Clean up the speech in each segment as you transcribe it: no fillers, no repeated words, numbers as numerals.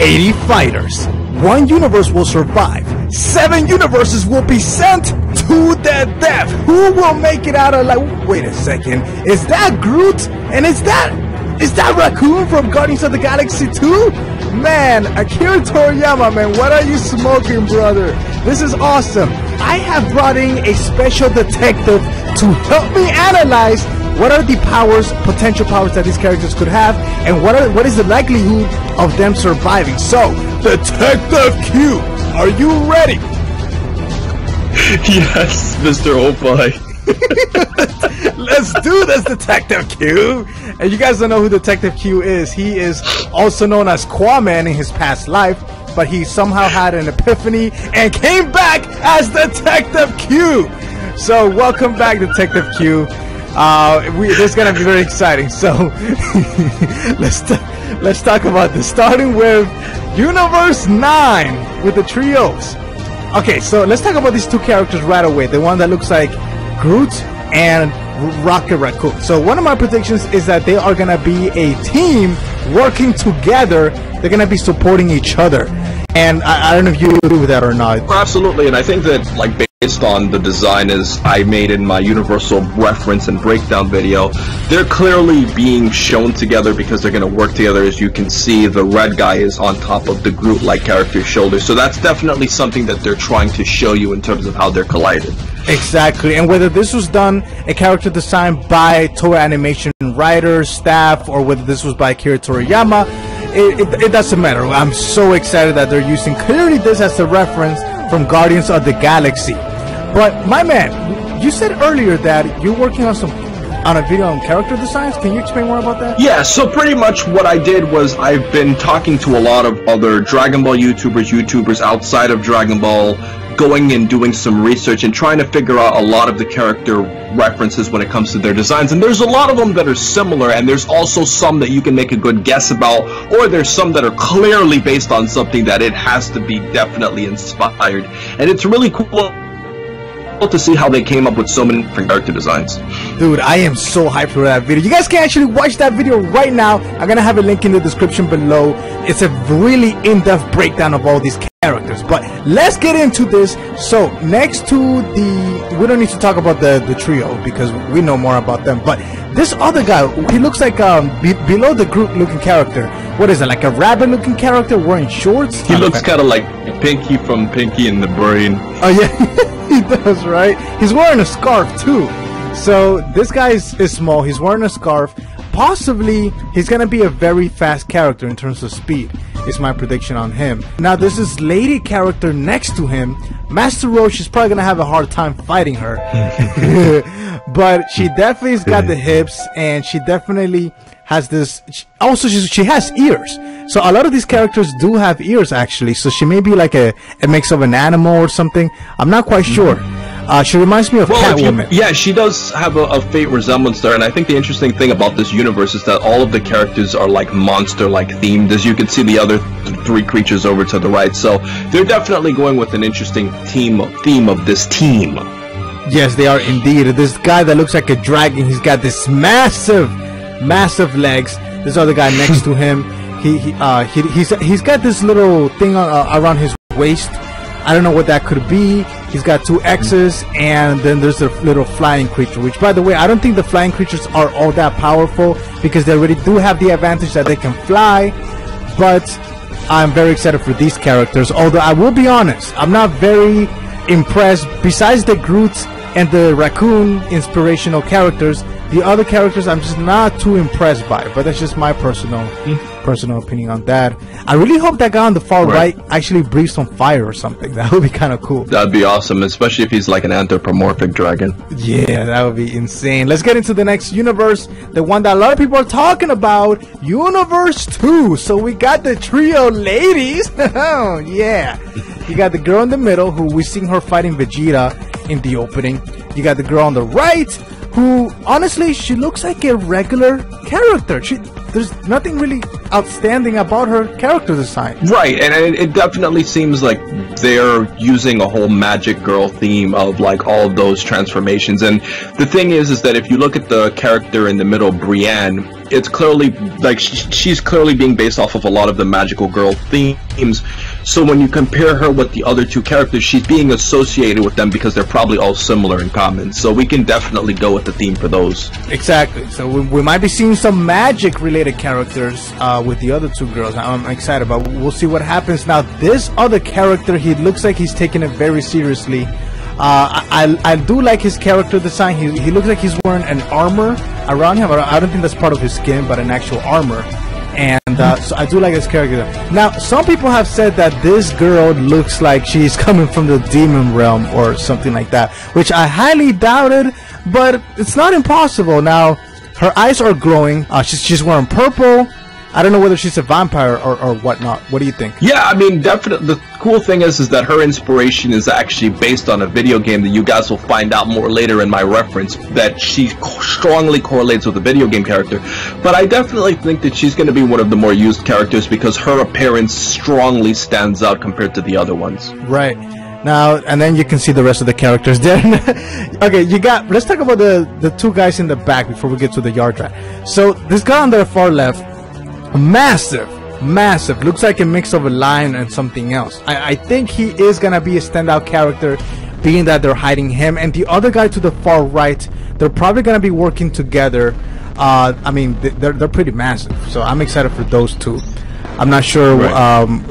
80 fighters. 1 universe will survive. 7 universes will be sent to their death. Who will make it out alive? Wait a second. Is that Groot? And is that Raccoon from Guardians of the Galaxy 2? Man, Akira Toriyama, man, what are you smoking, brother? This is awesome. I have brought in a special detective to help me analyze what are the powers, potential powers that these characters could have, and what is the likelihood of them surviving. So, Detective Q, are you ready? Yes, Mr. Opie. Let's do this, Detective Q. And you guys don't know who Detective Q is. He is also known as Aquaman in his past life, but he somehow had an epiphany and came back as Detective Q. So welcome back, Detective Q. This is gonna be very exciting. So let's talk about this. Starting with Universe 9 with the trios. Okay, so let's talk about these 2 characters right away. The one that looks like Groot and Rocket Raccoon. So one of my predictions is that they are gonna be a team working together. They're gonna be supporting each other. And I don't know if you agree with that or not. Absolutely, and I think that, like, based on the design as I made in my Universal reference and breakdown video, they're clearly being shown together because they're going to work together. As you can see, the red guy is on top of the Groot-like character's shoulder, so that's definitely something that they're trying to show you in terms of how they're collided. Exactly, and whether this was done, a character designed by Toei Animation writers, staff, or whether this was by Akira Toriyama, it doesn't matter. I'm so excited that they're using clearly this as a reference from Guardians of the Galaxy. But my man, you said earlier that you're working on a video on character designs. Can you explain more about that? Yeah, so pretty much what I did was I've been talking to a lot of other Dragon Ball YouTubers outside of Dragon Ball, going and doing some research and trying to figure out a lot of the character references when it comes to their designs. And there's a lot of them that are similar, and there's also some that you can make a good guess about, or there's some that are clearly based on something that it has to be definitely inspired. And it's really cool to see how they came up with so many different character designs. Dude, I am so hyped for that video. You guys can actually watch that video right now. I'm gonna have a link in the description below. It's a really in-depth breakdown of all these characters, but let's get into this. So next to we don't need to talk about the trio because we know more about them, but this other guy, he looks like below the Groot looking character. What is it, like a rabbit looking character wearing shorts? He looks kind of like Pinky from Pinky and the Brain. Oh yeah. He does, right? He's wearing a scarf too. So this guy is small. He's wearing a scarf. Possibly he's gonna be a very fast character in terms of speed, is my prediction on him. Now there's this lady character next to him. Master Roche is probably gonna have a hard time fighting her. But she definitely's got the hips, and she definitely has this. Also, she has ears. So a lot of these characters do have ears, actually. So she may be like a mix of an animal or something. I'm not quite sure. She reminds me of Catwoman. Yeah, she does have a faint resemblance there, and I think the interesting thing about this universe is that all of the characters are like monster-like themed, as you can see the other 3 creatures over to the right. So they're definitely going with an interesting theme of this team. Yes, they are indeed. This guy that looks like a dragon, he's got this massive legs. This other guy next to him, he's got this little thing around his waist. I don't know what that could be. He's got 2 X's, and then there's a little flying creature, which, by the way, I don't think the flying creatures are all that powerful because they already do have the advantage that they can fly. But I'm very excited for these characters, although I will be honest, I'm not very impressed. Besides the Groot and the Raccoon inspirational characters, the other characters I'm just not too impressed by, but that's just my personal opinion on that. I really hope that guy on the far right actually breathes on fire or something. That would be kind of cool. That'd be awesome, especially if he's like an anthropomorphic dragon. Yeah, that would be insane. Let's get into the next universe, the one that a lot of people are talking about, Universe 2. So we got the trio ladies. Oh yeah. You got the girl in the middle, who we seen her fighting Vegeta in the opening. You got the girl on the right, who honestly, she looks like a regular character. There's nothing really outstanding about her character design. Right, and it definitely seems like they're using a whole Magic Girl theme of like all of those transformations. And the thing is that if you look at the character in the middle, Brienne, it's clearly like she's clearly being based off of a lot of the magical girl themes. So when you compare her with the other two characters, she's being associated with them because they're probably all similar in common. So we can definitely go with the theme for those. Exactly. So we might be seeing some magic-related characters with the other two girls. I'm excited, but we'll see what happens. Now, this other character, he looks like he's taking it very seriously. I do like his character design. He looks like he's wearing an armor around him. I don't think that's part of his skin, but an actual armor. And so I do like his character. Now, some people have said that this girl looks like she's coming from the demon realm or something like that, which I highly doubted, but it's not impossible. Now, her eyes are glowing. She's wearing purple. I don't know whether she's a vampire or whatnot. What do you think? Yeah, I mean, definitely. The cool thing is that her inspiration is actually based on a video game that you guys will find out more later in my reference, that she strongly correlates with a video game character. But I definitely think that she's going to be one of the more used characters because her appearance strongly stands out compared to the other ones. Right. Now, and then you can see the rest of the characters there. Okay, let's talk about the two guys in the back before we get to the yard rat. So, this guy on the far left, massive, looks like a mix of a lion and something else. I think he is gonna be a standout character, being that they're hiding him. And the other guy to the far right, they're probably gonna be working together. I mean, they're pretty massive, so I'm excited for those two. I'm not sure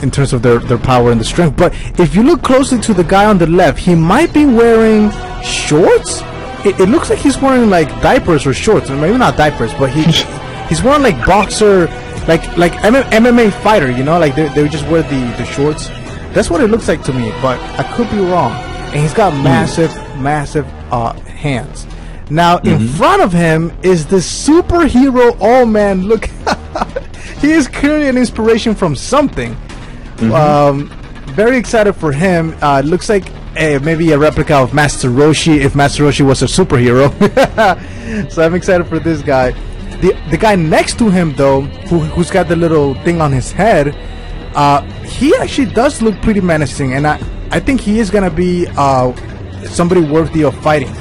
in terms of their power and the strength, but if you look closely to the guy on the left, he might be wearing shorts. It looks like he's wearing like diapers or shorts, or maybe not diapers, but he's wearing like boxer, like MMA fighter, you know, like they just wear the shorts. That's what it looks like to me, but I could be wrong. And he's got massive hands. Now in front of him is this superhero. Oh man, look. He is clearly an inspiration from something. Very excited for him. Looks like maybe a replica of Master Roshi, if Master Roshi was a superhero. So I'm excited for this guy. The guy next to him, though, who's got the little thing on his head, he actually does look pretty menacing, and I think he is gonna be somebody worthy of fighting.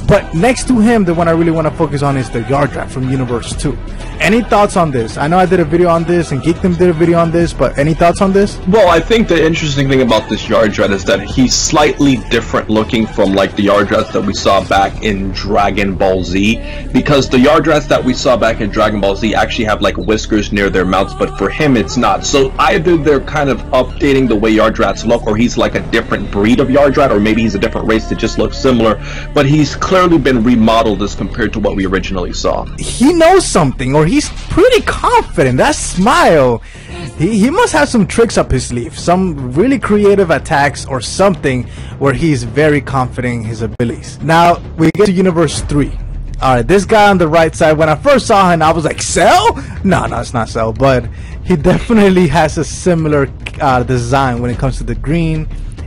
But next to him, the one I really want to focus on is the yard rat from Universe 2. Any thoughts on this? I know I did a video on this, and Geekdom did a video on this, but any thoughts on this? Well, I think the interesting thing about this yard rat is that he's slightly different looking from like the yard rats that we saw back in Dragon Ball Z, because the yard rats that we saw back in Dragon Ball Z actually have like whiskers near their mouths, but for him it's not. So either they're kind of updating the way yard rats look, or he's like a different breed of yard rat, or maybe he's a different race that just looks similar, but he's clearly been remodeled as compared to what we originally saw. He knows something, or he's pretty confident. That smile, he must have some tricks up his sleeve, some really creative attacks or something where he's very confident in his abilities. Now we get to Universe 3. Alright, this guy on the right side, when I first saw him I was like, Cell? No, it's not Cell, but he definitely has a similar design when it comes to the green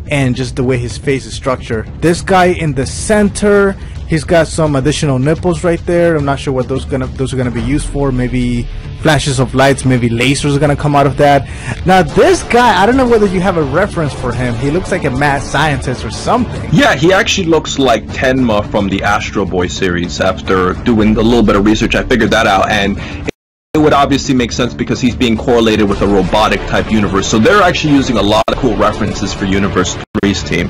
and just the way his face is structured. This guy in the center, he's got some additional nipples right there. I'm not sure what those are gonna be used for. Maybe flashes of lights, maybe lasers are gonna come out of that. Now this guy, I don't know whether you have a reference for him. He looks like a mad scientist or something. Yeah, he actually looks like Tenma from the Astro Boy series. After doing a little bit of research, I figured that out, and it would obviously make sense because he's being correlated with a robotic type universe. So they're actually using a lot of cool references for Universe 3's team.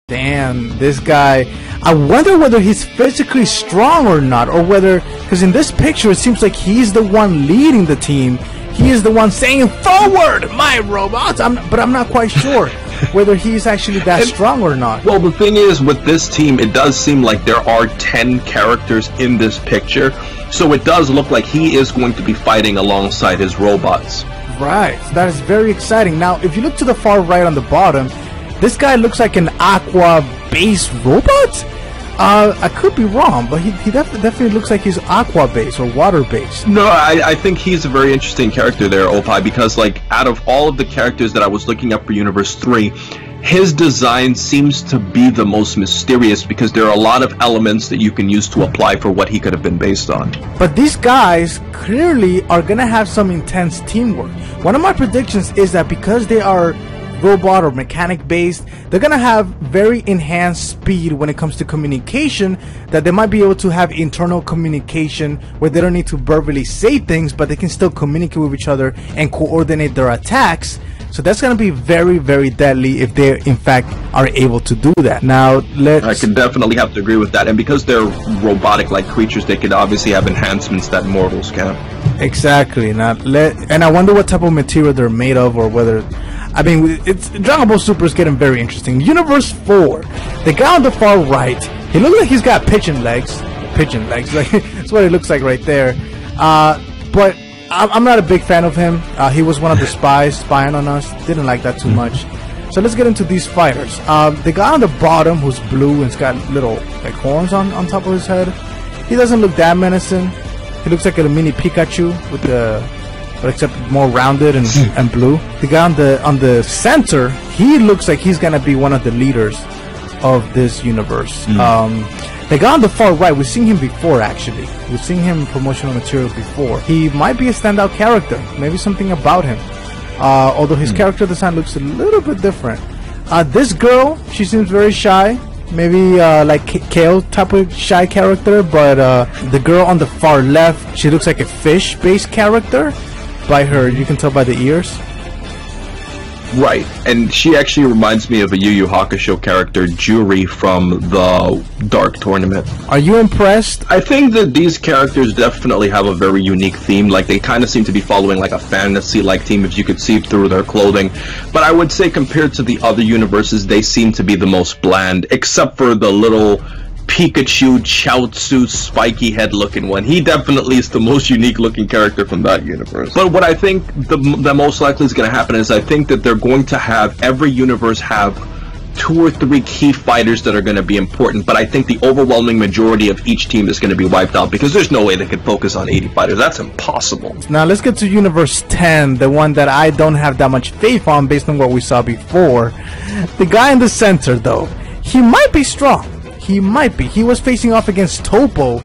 Damn, this guy. I wonder whether he's physically strong or not, or whether, because in this picture it seems like he's the one leading the team. He is the one saying, "Forward, my robots!" But I'm not quite sure whether he's actually that strong or not. Well, the thing is, with this team, it does seem like there are 10 characters in this picture, so it does look like he is going to be fighting alongside his robots. Right, that is very exciting. Now, if you look to the far right on the bottom, this guy looks like an aqua-based robot? I could be wrong, but he definitely looks like he's aqua-based or water-based. No, I think he's a very interesting character there, Opie, because like out of all of the characters that I was looking up for Universe 3, his design seems to be the most mysterious because there are a lot of elements that you can use to apply for what he could have been based on. But these guys clearly are gonna have some intense teamwork. One of my predictions is that because they are robot or mechanic based, they're gonna have very enhanced speed when it comes to communication, that they might be able to have internal communication where they don't need to verbally say things, but they can still communicate with each other and coordinate their attacks. So that's going to be very, very deadly if they in fact are able to do that. Now, I could definitely have to agree with that. And because they're robotic-like creatures, they could obviously have enhancements that mortals can't. Exactly. And I wonder what type of material they're made of, or whether, I mean, it's Dragon Ball Super is getting very interesting. Universe 4, the guy on the far right, he looks like he's got pigeon legs. Pigeon legs, like that's what it looks like right there. But I'm not a big fan of him. He was one of the spies spying on us. Didn't like that too much. So let's get into these fighters. The guy on the bottom, who's blue and's got little like horns on top of his head, he doesn't look that menacing. He looks like a mini Pikachu with but except more rounded and blue. The guy on the center, he looks like he's gonna be one of the leaders of this universe. The guy on the far right, we've seen him before actually. We've seen him in promotional materials before. He might be a standout character. Maybe something about him. Although his character design looks a little bit different. This girl, she seems very shy. Maybe like Kale type of shy character. But the girl on the far left, she looks like a fish-based character. By her, you can tell by the ears. Right, and she actually reminds me of a Yu Yu Hakusho character, Juri, from the Dark Tournament. Are you impressed? I think that these characters definitely have a very unique theme. Like, they kind of seem to be following like a fantasy-like theme, if you could see through their clothing. But I would say compared to the other universes, they seem to be the most bland, except for the little Pikachu, Chaozu, spiky head looking one. He definitely is the most unique looking character from that universe. But what I think the most likely is going to happen is I think that they're going to have every universe have 2 or 3 key fighters that are going to be important, but I think the overwhelming majority of each team is going to be wiped out because there's no way they could focus on 80 fighters. That's impossible. Now let's get to Universe 10, the one that I don't have that much faith on based on what we saw before. The guy in the center though, he might be strong. He might be. He was facing off against Topo.